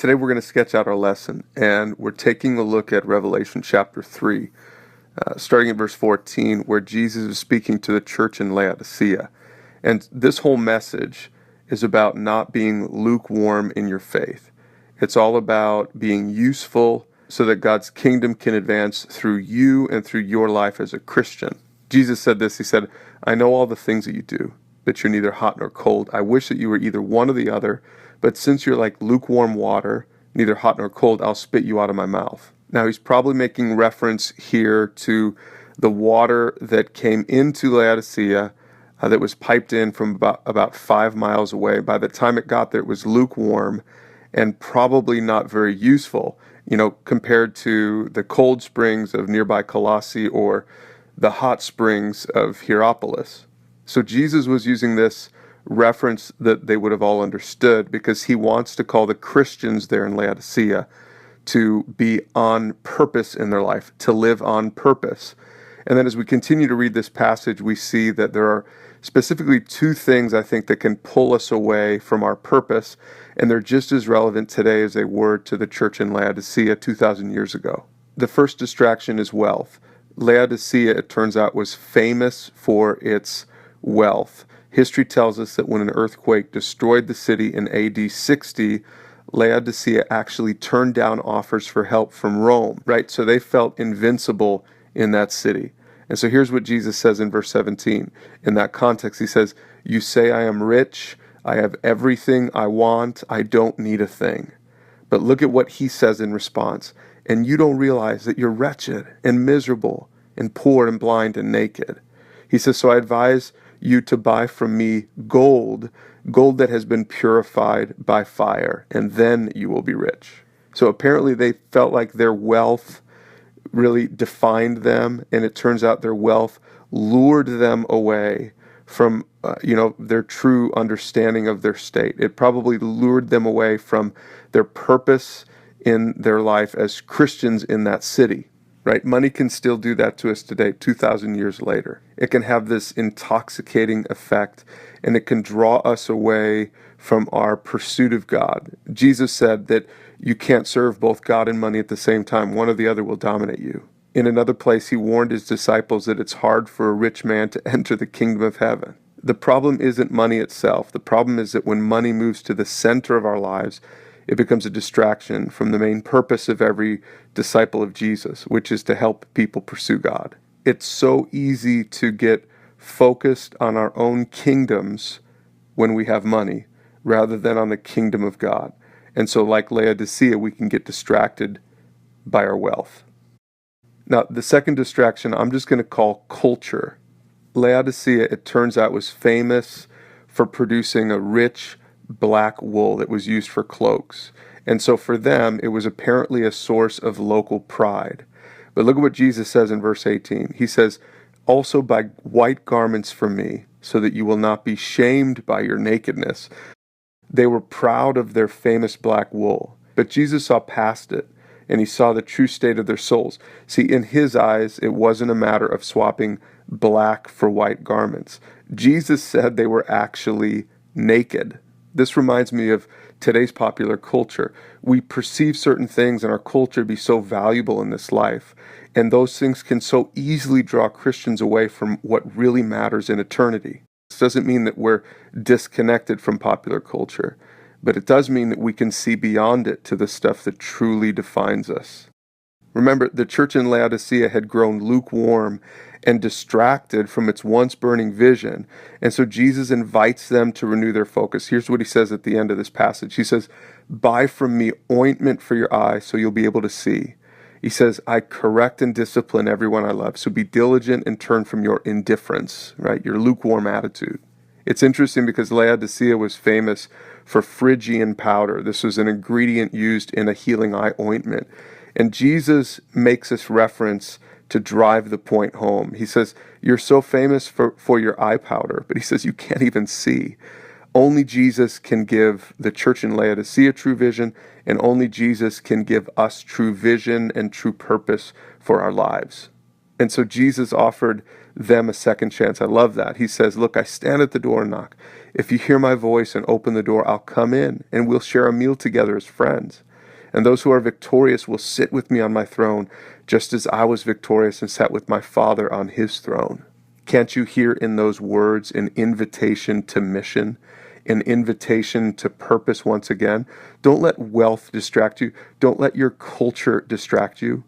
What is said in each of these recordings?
Today we're going to sketch out our lesson, and we're taking a look at Revelation chapter 3, starting at verse 14, where Jesus is speaking to the church in Laodicea. And this whole message is about not being lukewarm in your faith. It's all about being useful so that God's kingdom can advance through you and through your life as a Christian. Jesus said this, he said, "I know all the things that you do, that you're neither hot nor cold. I wish that you were either one or the other, but since you're like lukewarm water, neither hot nor cold, I'll spit you out of my mouth." Now, he's probably making reference here to the water that came into Laodicea that was piped in from about 5 miles away. By the time it got there, it was lukewarm and probably not very useful, compared to the cold springs of nearby Colossae or the hot springs of Hierapolis. So Jesus was using this reference that they would have all understood because he wants to call the Christians there in Laodicea to be on purpose in their life, to live on purpose. And then as we continue to read this passage, we see that there are specifically 2 things, I think, that can pull us away from our purpose, and they're just as relevant today as they were to the church in Laodicea 2,000 years ago. The first distraction is wealth. Laodicea, it turns out, was famous for its wealth. History tells us that when an earthquake destroyed the city in AD 60, Laodicea actually turned down offers for help from Rome, right? So they felt invincible in that city. And so here's what Jesus says in verse 17. In that context, he says, "You say I am rich, I have everything I want, I don't need a thing." But look at what he says in response. "And you don't realize that you're wretched and miserable and poor and blind and naked." He says, "So I advise you to buy from me gold that has been purified by fire, and then you will be rich." So apparently they felt like their wealth really defined them, and it turns out their wealth lured them away from their true understanding of their state. It probably lured them away from their purpose in their life as Christians in that city. Right? Money can still do that to us today, 2,000 years later. It can have this intoxicating effect, and it can draw us away from our pursuit of God. Jesus said that you can't serve both God and money at the same time. One or the other will dominate you. In another place, he warned his disciples that it's hard for a rich man to enter the kingdom of heaven. The problem isn't money itself. The problem is that when money moves to the center of our lives, it becomes a distraction from the main purpose of every disciple of Jesus, which is to help people pursue God. It's so easy to get focused on our own kingdoms when we have money, rather than on the kingdom of God. And so like Laodicea, we can get distracted by our wealth. Now, the second distraction I'm just going to call culture. Laodicea, it turns out, was famous for producing a rich black wool that was used for cloaks. And so for them, it was apparently a source of local pride. But look at what Jesus says in verse 18. He says, "Also buy white garments from me, so that you will not be shamed by your nakedness." They were proud of their famous black wool. But Jesus saw past it, and he saw the true state of their souls. See, in his eyes, it wasn't a matter of swapping black for white garments. Jesus said they were actually naked. This reminds me of today's popular culture. We perceive certain things in our culture to be so valuable in this life, and those things can so easily draw Christians away from what really matters in eternity. This doesn't mean that we're disconnected from popular culture, but it does mean that we can see beyond it to the stuff that truly defines us. Remember, the church in Laodicea had grown lukewarm and distracted from its once burning vision. And so Jesus invites them to renew their focus. Here's what he says at the end of this passage. He says, "Buy from me ointment for your eyes so you'll be able to see." He says, "I correct and discipline everyone I love. So be diligent and turn from your indifference," right? Your lukewarm attitude. It's interesting because Laodicea was famous for Phrygian powder. This was an ingredient used in a healing eye ointment. And Jesus makes this reference to drive the point home. He says, "You're so famous for your eye powder," but he says, "You can't even see." Only Jesus can give the church in Laodicea true vision, and only Jesus can give us true vision and true purpose for our lives. And so Jesus offered them a second chance. I love that. He says, "Look, I stand at the door and knock. If you hear my voice and open the door, I'll come in, and we'll share a meal together as friends." And those who are victorious will sit with me on my throne, just as I was victorious and sat with my Father on his throne. Can't you hear in those words an invitation to mission, an invitation to purpose once again? Don't let wealth distract you. Don't let your culture distract you.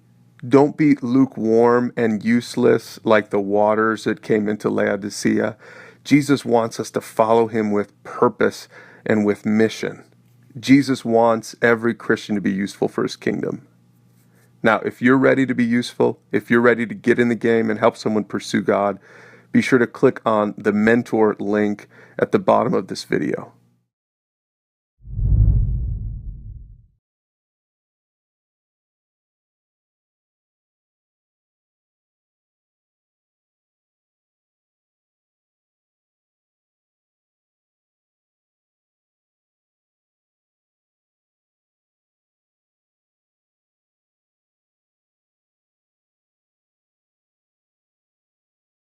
Don't be lukewarm and useless like the waters that came into Laodicea. Jesus wants us to follow him with purpose and with mission. Jesus wants every Christian to be useful for his kingdom. Now, if you're ready to be useful, if you're ready to get in the game and help someone pursue God, be sure to click on the mentor link at the bottom of this video.